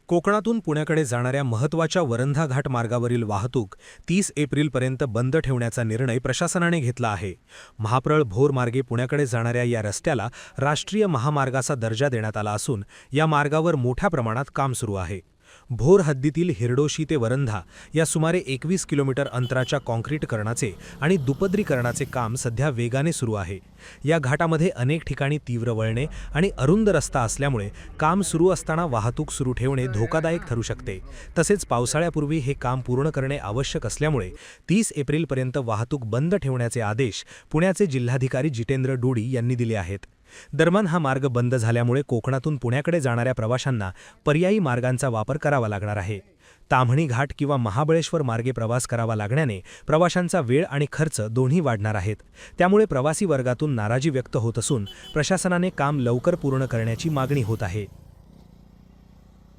कोकणातून पुण्याकडे जाणाऱ्या महत्त्वाच्या वरंधा घाट मार्गावरील वाहतूक 30 एप्रिलपर्यंत बंद ठेवण्याचा निर्णय प्रशासनाने घेतला आहे. महाप्रळ भोर मार्गे पुण्याकडे जाणाऱ्या या रस्त्याला राष्ट्रीय महामार्गाचा दर्जा देण्यात आला असून या मार्गावर मोठ्या प्रमाणात काम सुरू आहे. भोर हद्दीतील हिरडोशी ते वरंधा या सुमारे 21 किलोमीटर अंतराच्या काँक्रीटकरणाचे आणि दुपदरीकरणाचे काम सध्या वेगाने सुरू आहे. या घाटामध्ये अनेक ठिकाणी तीव्र वळणे आणि अरुंद रस्ता असल्यामुळे काम सुरू असताना वाहतूक सुरू ठेवणे धोकादायक ठरू शकते. तसेच पावसाळ्यापूर्वी हे काम पूर्ण करणे आवश्यक असल्यामुळे 30 एप्रिलपर्यंत वाहतूक बंद ठेवण्याचे आदेश पुण्याचे जिल्हाधिकारी जितेंद्र डोडी यांनी दिले आहेत. दरम्यान हा मार्ग बंद झाल्यामुळे कोकणातून पुण्याकडे जाणाऱ्या प्रवाशांना पर्यायी मार्गांचा वापर करावा लागणार आहे. ताम्हणी घाट किंवा महाबळेश्वर मार्गे प्रवास करावा लागण्याने प्रवाशांचा वेळ आणि खर्च दोन्ही वाढणार आहेत. त्यामुळे प्रवासी वर्गातून नाराजी व्यक्त होत असून प्रशासनाने काम लवकर पूर्ण करण्याची मागणी होत आहे.